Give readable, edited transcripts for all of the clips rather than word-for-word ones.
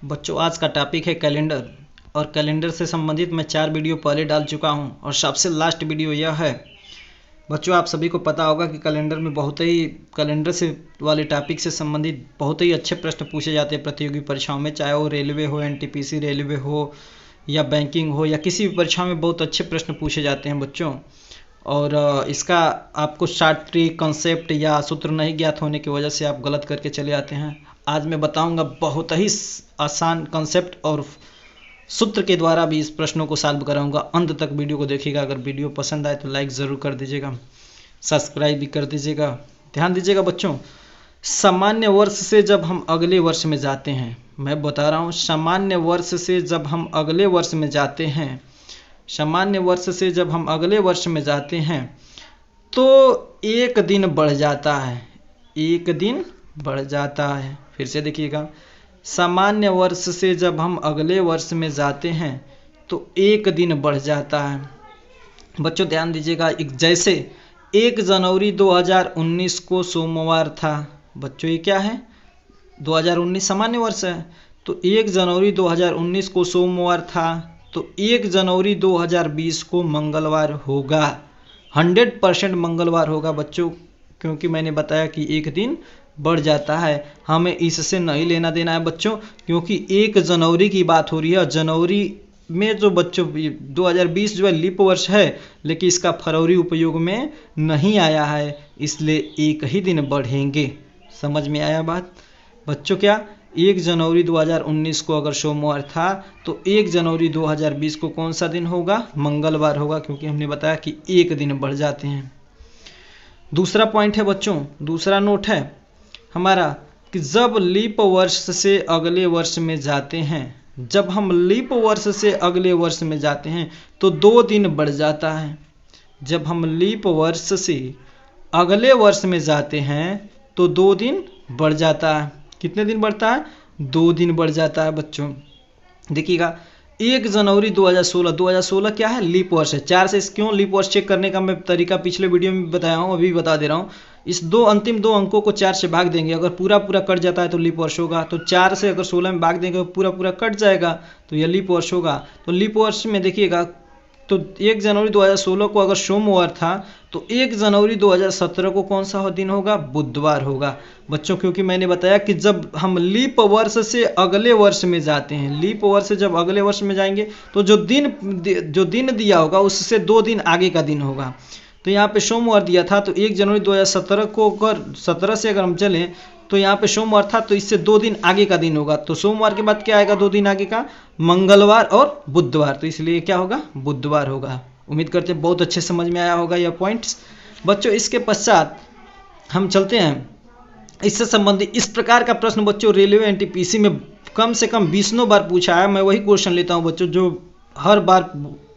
बच्चों आज का टॉपिक है कैलेंडर। और कैलेंडर से संबंधित मैं 4 वीडियो पहले डाल चुका हूं और सबसे लास्ट वीडियो यह है। बच्चों आप सभी को पता होगा कि कैलेंडर में कैलेंडर से वाले टॉपिक से संबंधित बहुत ही अच्छे प्रश्न पूछे जाते हैं प्रतियोगी परीक्षाओं में, चाहे वो रेलवे हो, एनटीपीसी रेलवे हो या बैंकिंग हो या किसी भी परीक्षा में बहुत अच्छे प्रश्न पूछे जाते हैं बच्चों। और इसका आपको शॉर्ट ट्रिक कॉन्सेप्ट या सूत्र नहीं ज्ञात होने की वजह से आप गलत करके चले आते हैं। आज मैं बताऊंगा बहुत ही आसान कॉन्सेप्ट और सूत्र के द्वारा भी इस प्रश्नों को सॉल्व कराऊंगा। अंत तक वीडियो को देखिएगा। अगर वीडियो पसंद आए तो लाइक ज़रूर कर दीजिएगा, सब्सक्राइब भी कर दीजिएगा। ध्यान दीजिएगा बच्चों, सामान्य वर्ष से जब हम अगले वर्ष में जाते हैं, मैं बता रहा हूँ सामान्य वर्ष से जब हम अगले वर्ष में जाते हैं, सामान्य वर्ष से जब हम अगले वर्ष में जाते हैं तो एक दिन बढ़ जाता है, एक दिन बढ़ जाता है। फिर से देखिएगा, सामान्य वर्ष से जब हम अगले वर्ष में जाते हैं तो एक दिन बढ़ जाता है। बच्चों ध्यान दीजिएगा, जैसे 1 जनवरी 2019 को सोमवार था। बच्चों ये क्या है, 2019 सामान्य वर्ष है, तो 1 जनवरी 2019 को सोमवार था, तो 1 जनवरी 2020 को मंगलवार होगा। 100% मंगलवार होगा बच्चों, क्योंकि मैंने बताया कि एक दिन बढ़ जाता है। हमें इससे नहीं लेना देना है बच्चों, क्योंकि 1 जनवरी की बात हो रही है। जनवरी में जो बच्चों 2020 जो है लीप वर्ष है, लेकिन इसका फरवरी उपयोग में नहीं आया है, इसलिए एक ही दिन बढ़ेंगे। समझ में आया बात बच्चों? क्या 1 जनवरी 2019 को अगर सोमवार था तो 1 जनवरी 2020 को कौन सा दिन होगा? मंगलवार होगा, क्योंकि हमने बताया कि एक दिन बढ़ जाते हैं। दूसरा पॉइंट है बच्चों, दूसरा नोट है हमारा कि जब लीप वर्ष से अगले वर्ष में जाते हैं, जब हम लीप वर्ष से अगले वर्ष में जाते हैं तो 2 दिन बढ़ जाता है। जब हम लीप वर्ष से अगले वर्ष में जाते हैं तो 2 दिन बढ़ जाता है। कितने दिन बढ़ता है? 2 दिन बढ़ जाता है बच्चों। देखिएगा, 1 जनवरी 2016 क्या है? लीप वर्ष है। 4 से क्यों लीप वर्ष चेक करने का मैं तरीका पिछले वीडियो में बताया हूँ, अभी बता दे रहा हूँ। इस अंतिम दो अंकों को 4 से भाग देंगे, अगर पूरा कट जाता है तो लीप वर्ष होगा। तो 4 से अगर 16 में भाग देंगे तो पूरा कट जाएगा, तो यह लीप वर्ष होगा। तो लीप वर्ष में देखिएगा, तो 1 जनवरी 2016 को अगर सोमवार था तो 1 जनवरी 2017 को कौन सा दिन होगा? बुधवार होगा बच्चों, क्योंकि मैंने बताया कि जब हम लीप वर्ष से अगले वर्ष में जाते हैं, लीप वर्ष से जब अगले वर्ष में जाएंगे तो जो दिन दिया होगा उससे 2 दिन आगे का दिन होगा। तो यहाँ पे सोमवार दिया था, तो 1 जनवरी 2017 को अगर 17 से अगर हम चलें तो यहाँ पे सोमवार था, तो इससे 2 दिन आगे का दिन होगा। तो सोमवार के बाद क्या आएगा 2 दिन आगे का? मंगलवार और बुधवार। तो इसलिए क्या होगा? बुधवार होगा। उम्मीद करते हैं बहुत अच्छे समझ में आया होगा यह पॉइंट्स बच्चों। इसके पश्चात हम चलते हैं, इससे संबंधित इस प्रकार का प्रश्न बच्चों रेलवे एनटीपीसी में कम से कम 20 बार पूछा है। मैं वही क्वेश्चन लेता हूँ बच्चों जो हर बार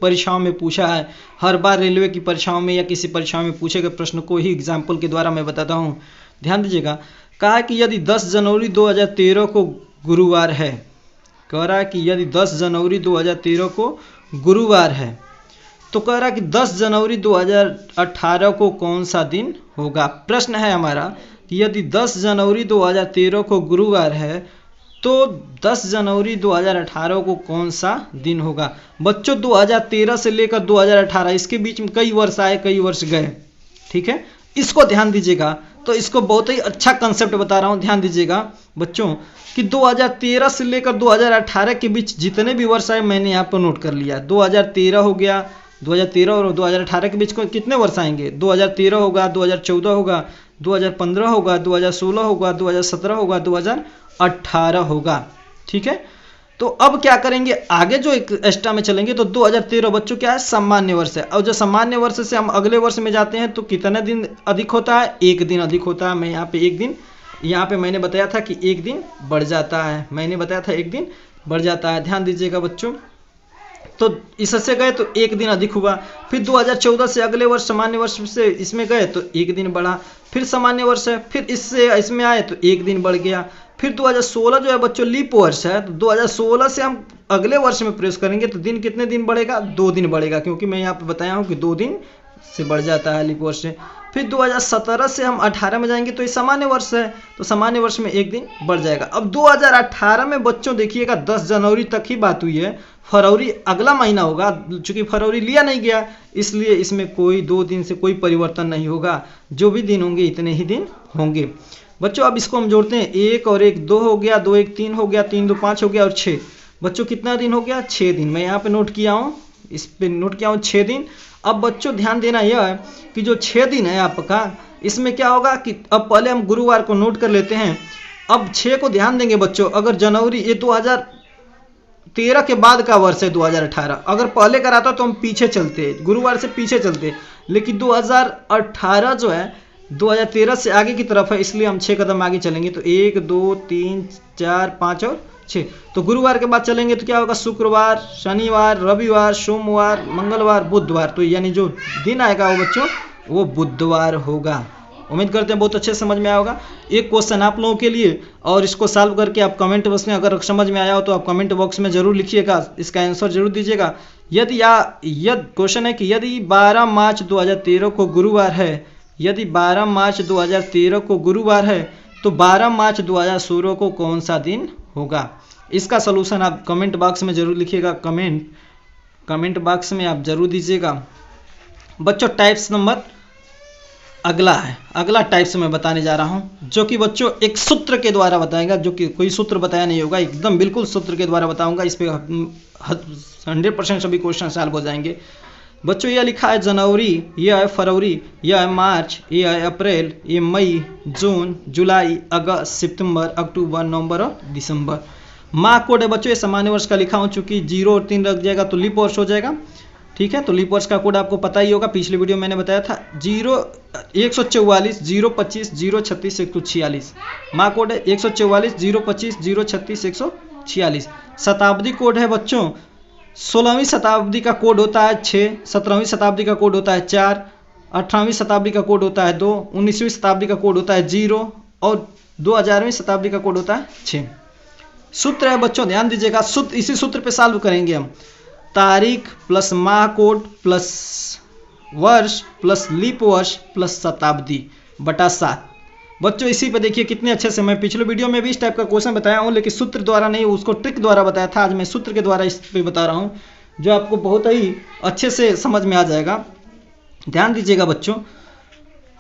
परीक्षाओं में पूछा है। हर बार रेलवे की परीक्षाओं में या किसी परीक्षाओं में पूछे गए प्रश्न को ही एग्जाम्पल के द्वारा मैं बताता हूँ। ध्यान दीजिएगा, कहा कि यदि 10 जनवरी 2013 को गुरुवार है, कह रहा है कि यदि 10 जनवरी 2013 को गुरुवार है, तो कह रहा है कि 10 जनवरी 2018 को कौन सा दिन होगा? प्रश्न है हमारा कि यदि 10 जनवरी 2013 को गुरुवार है तो 10 जनवरी 2018 को कौन सा दिन होगा? बच्चों 2013 से लेकर 2018 इसके बीच में कई वर्ष आए, कई वर्ष गए, ठीक है। इसको ध्यान दीजिएगा, तो इसको बहुत ही अच्छा कंसेप्ट बता रहा हूँ। ध्यान दीजिएगा बच्चों कि 2013 से लेकर 2018 के बीच जितने भी वर्ष आए मैंने यहाँ पर नोट कर लिया। 2013 हो गया, 2013 और 2018 के बीच कितने वर्ष आएंगे? 2013 होगा, 2014 होगा, 2015 होगा, 2016 होगा, 2017 होगा, 2018 होगा, ठीक है। तो अब क्या करेंगे, आगे जो एक एक्स्ट्रा में चलेंगे तो 2013 बच्चों क्या है? सामान्य वर्ष है। और जो सामान्य वर्ष से हम अगले वर्ष में जाते हैं तो कितने दिन अधिक होता है? 1 दिन अधिक होता है। मैं यहाँ पे 1 दिन, यहाँ पे मैंने बताया था कि 1 दिन बढ़ जाता है, मैंने बताया था 1 दिन बढ़ जाता है। ध्यान दीजिएगा बच्चों, तो इससे गए तो 1 दिन अधिक हुआ। फिर 2014 से अगले वर्ष सामान्य वर्ष से इसमें गए तो 1 दिन बढ़ा। फिर सामान्य वर्ष है, फिर इससे इसमें आए तो 1 दिन बढ़ गया। फिर 2016 जो है बच्चों लीप वर्ष है, तो 2016 से हम अगले वर्ष में प्रवेश करेंगे तो दिन कितने दिन बढ़ेगा? 2 दिन बढ़ेगा, क्योंकि मैं यहाँ पे बताया हूँ कि 2 दिन से बढ़ जाता है, लीप वर्ष से। फिर 2017 से हम 18 में जाएंगे तो ये सामान्य वर्ष है, तो सामान्य वर्ष में एक दिन बढ़ जाएगा। अब 2018 में बच्चों देखिएगा 10 जनवरी तक ही बात हुई है, फरवरी अगला महीना होगा। चूंकि फरवरी लिया नहीं गया इसलिए इसमें कोई 2 दिन से कोई परिवर्तन नहीं होगा, जो भी दिन होंगे इतने ही दिन होंगे बच्चों। अब इसको हम जोड़ते हैं, 1 और 1 2 हो गया, 2 1 3 हो गया, 3 2 5 हो गया और 6 बच्चों कितना दिन हो गया? 6 दिन। मैं यहाँ पे नोट किया हूँ, इस पे नोट किया हूँ 6 दिन। अब बच्चों ध्यान देना यह है कि जो 6 दिन है आपका, इसमें क्या होगा कि अब पहले हम गुरुवार को नोट कर लेते हैं। अब 6 को ध्यान देंगे बच्चों, अगर जनवरी, ये 2013 के बाद का वर्ष है 2018, अगर पहले कराता तो हम पीछे चलते, गुरुवार से पीछे चलते, लेकिन 2018 जो है 2013 से आगे की तरफ है, इसलिए हम 6 कदम आगे चलेंगे। तो 1 2 3 4 5 और 6, तो गुरुवार के बाद चलेंगे तो क्या होगा? शुक्रवार, शनिवार, रविवार, सोमवार, मंगलवार, बुधवार। तो यानी जो दिन आएगा वो बच्चों वो बुधवार होगा। उम्मीद करते हैं बहुत अच्छे समझ में आया होगा। एक क्वेश्चन आप लोगों के लिए, और इसको सॉल्व करके आप कमेंट बॉक्स में, अगर समझ में आया हो तो आप कमेंट बॉक्स में जरूर लिखिएगा, इसका आंसर जरूर दीजिएगा। यदि क्वेश्चन है कि यदि 12 मार्च 2013 को गुरुवार है, यदि 12 मार्च 2013 को गुरुवार है तो 12 मार्च 2016 को कौन सा दिन होगा? इसका सलूशन आप कमेंट बॉक्स में जरूर लिखिएगा, कमेंट बॉक्स में आप जरूर दीजिएगा बच्चों। टाइप्स नंबर अगला है, अगला टाइप्स मैं बताने जा रहा हूं, जो कि बच्चों एक सूत्र के द्वारा बताएगा, जो कि कोई सूत्र बताया नहीं होगा, एकदम बिल्कुल सूत्र के द्वारा बताऊंगा। इस पे 100% सभी क्वेश्चन सॉल्व हो जाएंगे बच्चों। यह लिखा है जनवरी, यह है फरवरी, यह है मार्च, यह है अप्रैल, ये मई, जून, जुलाई, अगस्त, सितंबर, अक्टूबर, नवंबर और दिसंबर। माह कोड है बच्चों, ये सामान्य वर्ष का लिखा हूँ, चूंकि 0 और 3 लग जाएगा तो लीप वर्ष हो जाएगा। ठीक है, तो लीप वर्ष का कोड आपको पता ही होगा, पिछले वीडियो मैंने बताया था, 144 025 036 146 माह कोड है 144 025 036 146। शताब्दी कोड है बच्चों, 16वीं शताब्दी का कोड होता है 6, 17वीं शताब्दी का कोड होता है 4, 18वीं शताब्दी का कोड होता है 2, 19वीं शताब्दी का कोड होता है 0 और 2000वीं शताब्दी का कोड होता है 6। सूत्र है बच्चों, ध्यान दीजिएगा, सूत्र इसी सूत्र पे सॉल्व करेंगे हम। तारीख प्लस माह कोड प्लस वर्ष प्लस लीप वर्ष प्लस शताब्दी बटा 7 बच्चों। इसी पे देखिए कितने अच्छे से, मैं पिछले वीडियो में भी इस टाइप का क्वेश्चन बताया हूँ, लेकिन सूत्र द्वारा नहीं, उसको ट्रिक द्वारा बताया था। आज मैं सूत्र के द्वारा इस पे बता रहा हूँ, जो आपको बहुत ही अच्छे से समझ में आ जाएगा। ध्यान दीजिएगा बच्चों।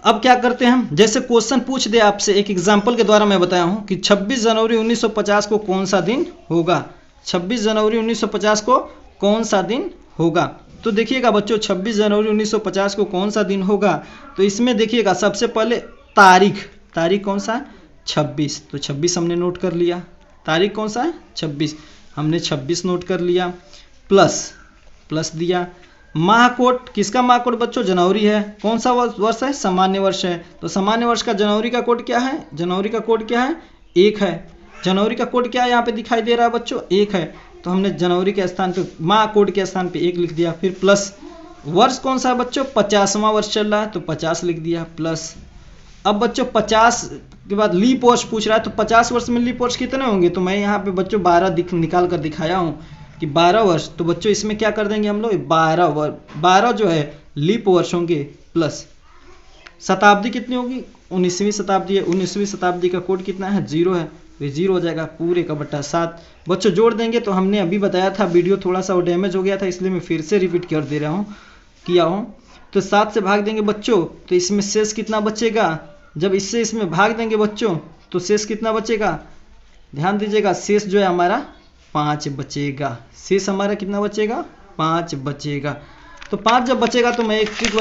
अब क्या करते हैं हम, जैसे क्वेश्चन पूछ दे आपसे, एक एग्जाम्पल के द्वारा मैं बताया हूँ कि 26 जनवरी 1950 को कौन सा दिन होगा? 26 जनवरी 1950 को कौन सा दिन होगा? तो देखिएगा बच्चों, 26 जनवरी 1950 को कौन सा दिन होगा? तो इसमें देखिएगा सबसे पहले तारीख कौन सा है? 26, तो 26 हमने नोट कर लिया। तारीख कौन सा है? 26, हमने 26 नोट कर लिया। प्लस दिया। माह कोड, किसका माह कोड बच्चों? जनवरी है। कौन सा वर्ष है? सामान्य वर्ष है। तो सामान्य वर्ष का जनवरी का कोड क्या है? जनवरी का कोड क्या है? 1 है। जनवरी का कोड क्या है? यहाँ पे दिखाई दे रहा है बच्चों, 1 है। तो हमने जनवरी के स्थान पे, माह कोड के स्थान पे 1 लिख दिया। फिर प्लस वर्ष कौन सा है बच्चों? 50वां वर्ष चल रहा है तो 50 लिख दिया प्लस। अब बच्चों 50 के बाद लीप वर्ष पूछ रहा है, तो 50 वर्ष में लीप वर्ष कितने होंगे? तो मैं यहाँ पे बच्चों 12 निकाल कर दिखाया हूँ कि 12 वर्ष। तो बच्चों इसमें क्या कर देंगे हम लोग? 12 जो है लीप वर्ष होंगे प्लस शताब्दी कितनी होगी? 19वीं शताब्दी है। 19वीं शताब्दी का कोड कितना है? 0 है, तो 0 हो जाएगा पूरे का बटा 7। बच्चों जोड़ देंगे तो हमने अभी बताया था, वीडियो थोड़ा सा वो डैमेज हो गया था इसलिए मैं फिर से रिपीट कर दे रहा हूँ, किया हूँ। तो 7 से भाग देंगे बच्चों, तो इसमें शेष कितना बचेगा? जब इससे इसमें भाग देंगे बच्चों तो शेष कितना बचेगा? ध्यान दीजिएगा, शेष जो है हमारा 5 बचेगा। शेष हमारा कितना बचेगा? 5 बचेगा। तो 5 जब बचेगा तो मैं एक ट्रिक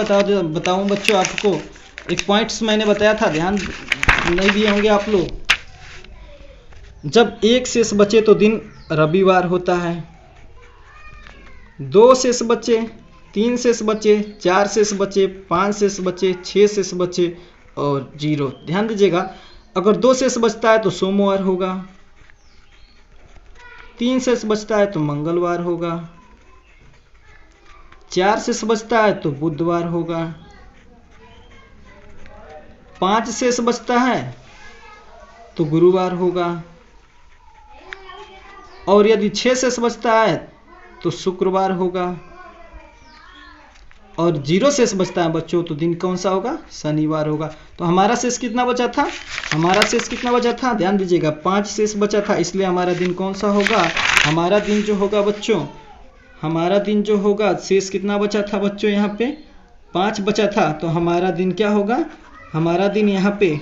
बताऊँ बच्चों आपको। एक पॉइंट्स मैंने बताया था, ध्यान नहीं दिए होंगे आप लोग। जब 1 शेष बचे तो दिन रविवार होता है, 2 शेष बचे, 3 शेष बचे, 4 शेष बचे, 5 शेष बचे, 6 शेष बचे और 0। ध्यान दीजिएगा, अगर 2 शेष बचता है तो सोमवार होगा, 3 शेष बचता है तो मंगलवार होगा, 4 शेष बचता है तो बुधवार होगा, 5 शेष बचता है तो गुरुवार होगा, और यदि 6 शेष बचता है तो शुक्रवार होगा। और 0 शेष बचता है बच्चों, तो दिन कौन सा होगा? शनिवार होगा। तो हमारा शेष कितना बचा था? हमारा शेष कितना बचा था? ध्यान दीजिएगा, 5 शेष बचा था, इसलिए हमारा दिन कौन सा होगा? हमारा दिन जो होगा बच्चों, हमारा दिन जो होगा, शेष कितना बचा था बच्चों? यहाँ पे 5 बचा था, तो हमारा दिन क्या होगा? हमारा दिन यहाँ पे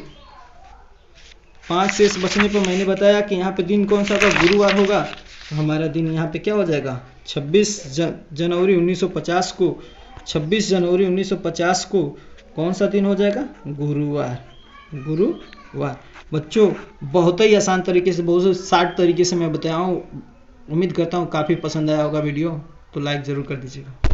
5 शेष बचने पर मैंने बताया कि यहाँ पे दिन कौन सा होगा? गुरुवार होगा। तो हमारा दिन यहाँ पे क्या हो जाएगा? 26 जनवरी 1950 को, 26 जनवरी 1950 को कौन सा दिन हो जाएगा? गुरुवार। गुरुवार। बच्चों बहुत ही आसान तरीके से, बहुत शार्ट तरीके से मैं बताया हूँ। उम्मीद करता हूँ काफ़ी पसंद आया होगा वीडियो, तो लाइक ज़रूर कर दीजिएगा।